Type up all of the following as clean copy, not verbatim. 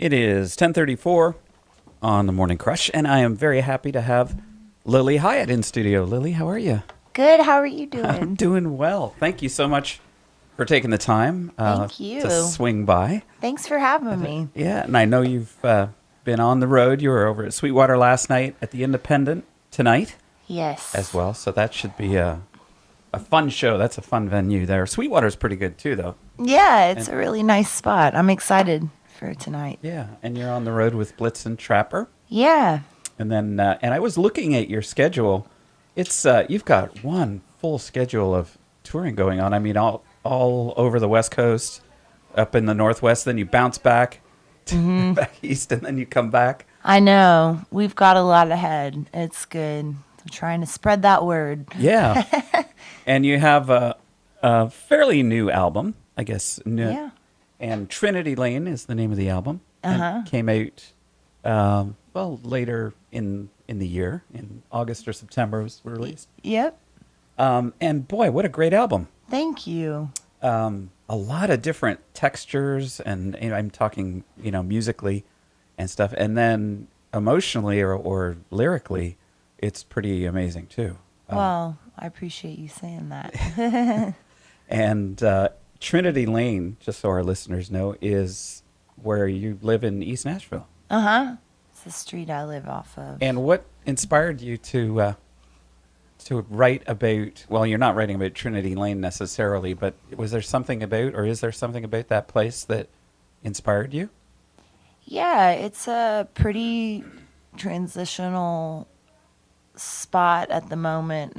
It is 10:34 on the Morning Crush, and I am very happy to have Lilly Hiatt in studio. Lilly, how are you? Good. How are you doing? I'm doing well. Thank you so much for taking the time Thank you. to swing by. Thanks for having me. Yeah, and I know you've been on the road. You were over at Sweetwater last night, at the Independent tonight Yes. as well, so that should be a fun show. That's a fun venue there. Sweetwater's pretty good too, though. Yeah, it's a really nice spot. I'm excited for tonight. Yeah, and you're on the road with Blitz and Trapper. Yeah. And then, and I was looking at your schedule. It's you've got one full schedule of touring going on. I mean, all over the West Coast, up in the Northwest. Then you bounce back back east, and then you come back. I know. We've got a lot ahead. It's good. I'm trying to spread that word. Yeah, and you have a fairly new album, I guess. New, Yeah. And Trinity Lane is the name of the album. And came out later in the year, in August or September it was released. Yep. And boy, what a great album. Thank you. A lot of different textures, and I'm talking, musically and stuff. And then emotionally or lyrically, it's pretty amazing too. Well, I appreciate you saying that. And Trinity Lane, just so our listeners know, is where you live in East Nashville. It's the street I live off of. And what inspired you to write about? Well, you're not writing about Trinity Lane necessarily, but was there something about, or is there something about that place that inspired you? Yeah, it's a pretty transitional spot at the moment.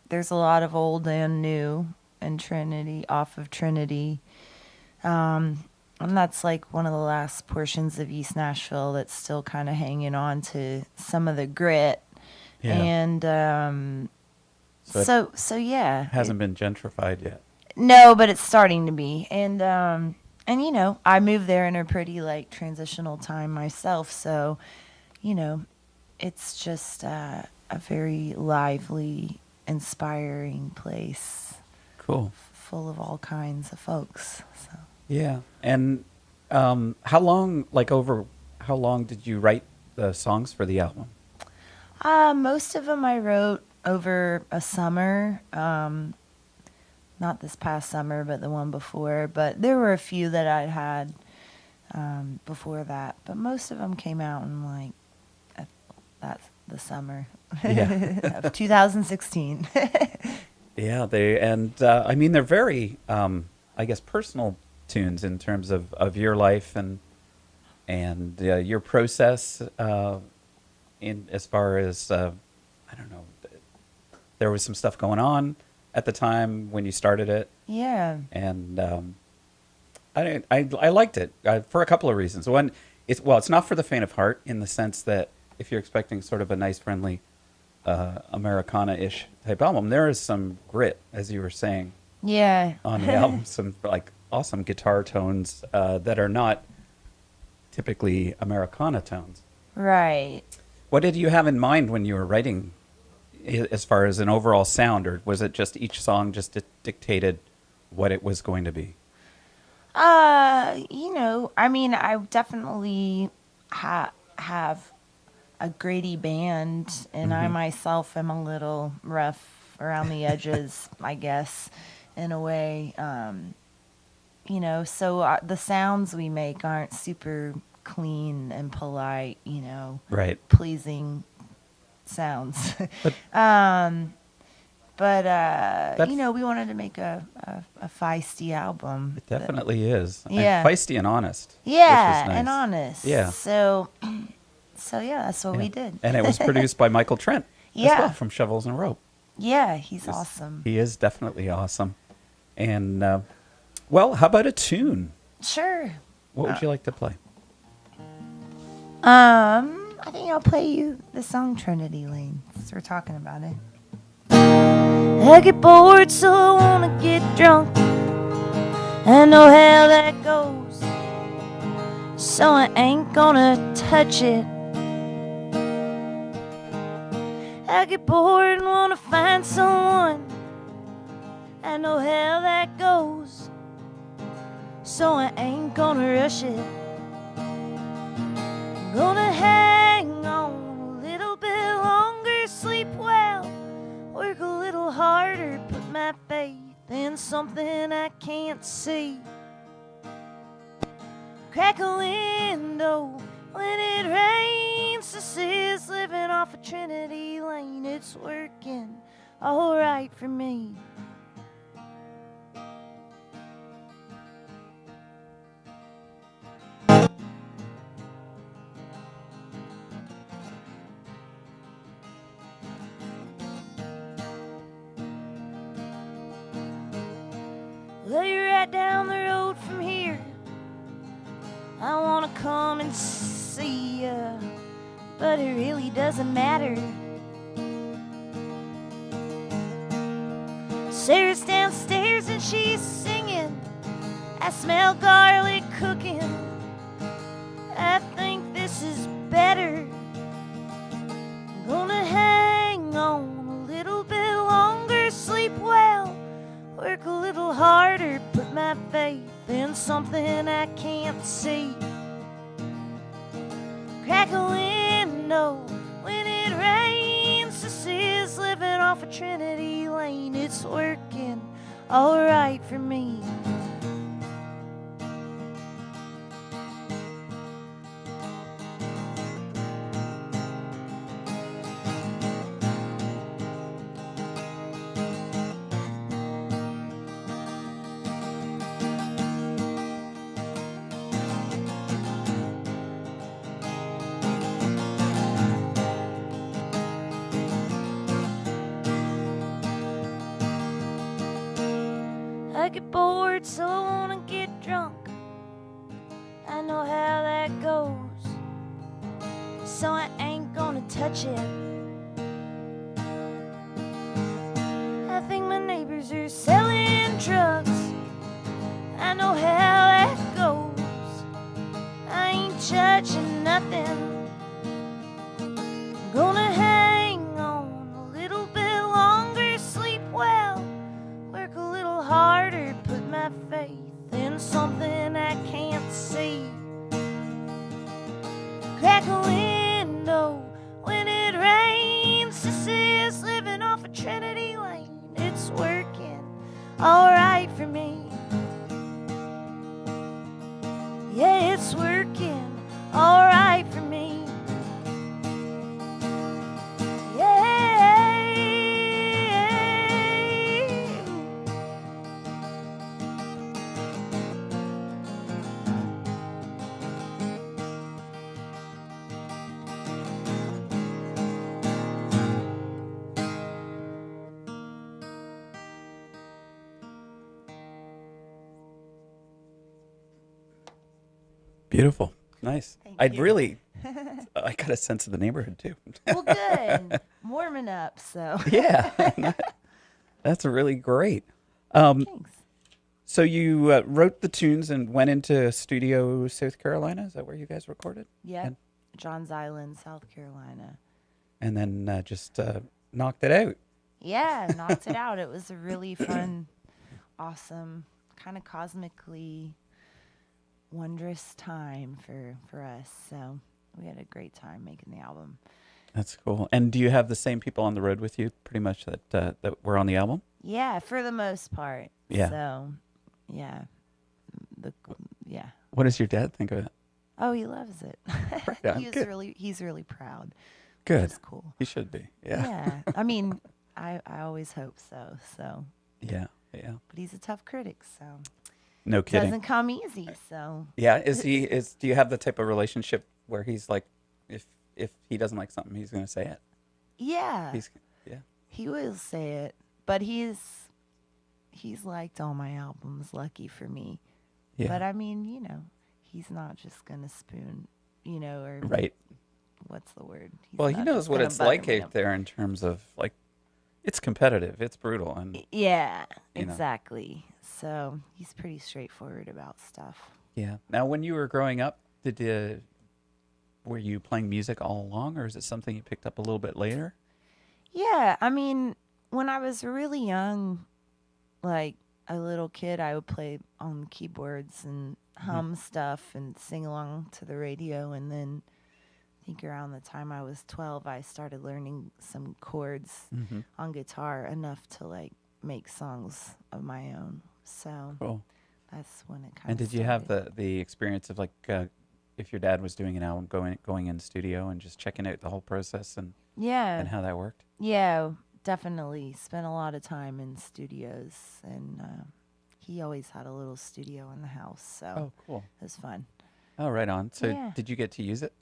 There's a lot of old and new in Trinity, off of Trinity. And that's like one of the last portions of East Nashville that's still kind of hanging on to some of the grit. Yeah. And so yeah. Hasn't been gentrified yet. No, but it's starting to be. And I moved there in a pretty like transitional time myself, so it's just a very lively, inspiring place. Cool. Full of all kinds of folks. So. Yeah. And how long did you write the songs for the album? Most of them I wrote over a summer. Not this past summer, but the one before. But there were a few that I'd had before that. But most of them came out in that's the summer of 2016. Yeah, they're very, I guess, personal tunes in terms of your life and your process in as far as I don't know, there was some stuff going on at the time when you started it. Yeah. And I liked it for a couple of reasons. One, it's not for the faint of heart in the sense that if you're expecting sort of a nice, friendly Americana-ish type album, there is some grit, as you were saying. Yeah. On the album, some like awesome guitar tones that are not typically Americana tones. Right. What did you have in mind when you were writing, as far as an overall sound, or was it just each song just dictated what it was going to be? I definitely have a gritty band, and I myself am a little rough around the edges, I guess, in a way. So the sounds we make aren't super clean and polite, Right. pleasing sounds. But we wanted to make a feisty album. It definitely is. Yeah. And feisty and honest. Yeah, which is nice. and honest. Yeah. So yeah, that's what we did. And it was produced by Michael Trent. Yeah. As well, from Shovels and Rope. Yeah, he's awesome. He is definitely awesome. And, how about a tune? Sure. What would you like to play? I think I'll play you the song Trinity Lane, since we're talking about it. I get bored, so I wanna get drunk. I know how that goes, so I ain't gonna touch it. I get bored and wanna find someone. I know how that goes, so I ain't gonna rush it. can't see. Crack a window when it rains. This is living off of Trinity Lane. It's working alright for me. Well, you're right down the road from here. I wanna come and see ya, but it really doesn't matter. Sarah's downstairs and she's singing. I smell garlic cooking. I think this is better. I'm gonna hang on a little bit longer, sleep well, work a little harder, put my faith in something I can't see. Crack a window when it rains. This is living off of Trinity Lane. It's working alright for me. I get bored, so I wanna get drunk. I know how that goes, so I ain't gonna touch it. I think my neighbors are selling drugs. I know how that goes. I ain't judging nothing. I'm gonna hang on a little bit longer, sleep well, work a little harder, put my faith in something I can't see. Crack a window when it rains. This is living off of Trinity Lane. It's working alright for me. Yeah, it's working alright for me. Beautiful. Nice. Thank I'd you. really, I got a sense of the neighborhood too. Well, good. Warming up, so. Yeah. That's really great. Um, Thanks. so you wrote the tunes and went into Studio South Carolina. Is that where you guys recorded? Yep. And, Johns Island, South Carolina. and then just knocked it out. Yeah, knocked it out. It was a really fun, awesome, kind of cosmically wondrous time for us. So we had a great time making the album. That's cool. And do you have the same people on the road with you, pretty much that were on the album? Yeah, for the most part. Yeah. So, yeah, yeah. What does your dad think of it? Oh, he loves it. Right on. He's really proud. Good. That's cool. He should be. Yeah. Yeah. I mean, I always hope so. So, Yeah. Yeah. but he's a tough critic, so No it kidding. doesn't come easy. So, Yeah. Do you have the type of relationship where he's like, if he doesn't like something, he's going to say it? yeah, Yeah. he will say it. But he's liked all my albums. Lucky for me. Yeah. But I mean, he's not just gonna spoon, or Right. what's the word? He's Well, he not knows just what gonna it's like butter me out up. there in terms of like, it's competitive, it's brutal, and Yeah, you know. exactly. So he's pretty straightforward about stuff. yeah. Now, when you were growing up, were you playing music all along, or is it something you picked up a little bit later? Yeah, I mean, when I was really young, like a little kid, I would play on keyboards and hum stuff and sing along to the radio. And then I think around the time I was 12, I started learning some chords Mm-hmm. on guitar, enough to like make songs of my own. So Cool. that's when it kind And of did you have started. the experience of like if your dad was doing an album, going in the studio and just checking out the whole process and Yeah, how that worked? yeah, definitely. Spent a lot of time in studios, and he always had a little studio in the house, so Oh, cool. it was fun. Oh, right on. So Yeah. did you get to use it?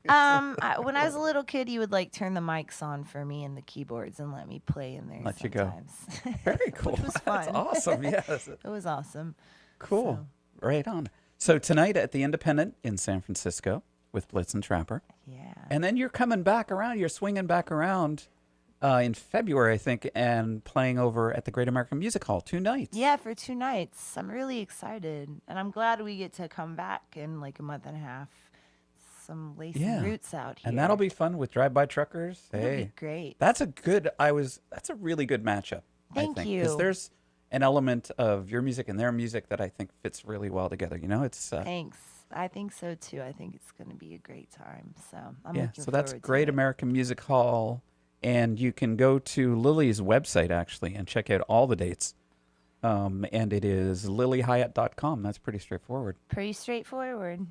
When I was a little kid, he would like turn the mics on for me and the keyboards and let me play in there Let you go. sometimes, Very cool. which was That's fun. awesome. Yes. It was awesome. Cool. So, Right on. So tonight at the Independent in San Francisco with Blitz and Trapper. yeah. And then you're coming back around. You're swinging back around in February, I think, and playing over at the Great American Music Hall 2 nights. Yeah, for 2 nights. I'm really excited. And I'm glad we get to come back in like a month and a half. Some lacing Yeah. roots out here. And that'll be fun with Drive-By Truckers. It'll be Hey, great. that's that's a really good matchup, I Thank think. you. Because there's an element of your music and their music that I think fits really well together. You know, it's, Thanks. I think so too. I think it's going to be a great time. So I'm yeah, looking so that's forward to Great it. American Music Hall. And you can go to Lily's website, actually, and check out all the dates. And it is lilyhiatt.com. That's pretty straightforward. Pretty straightforward.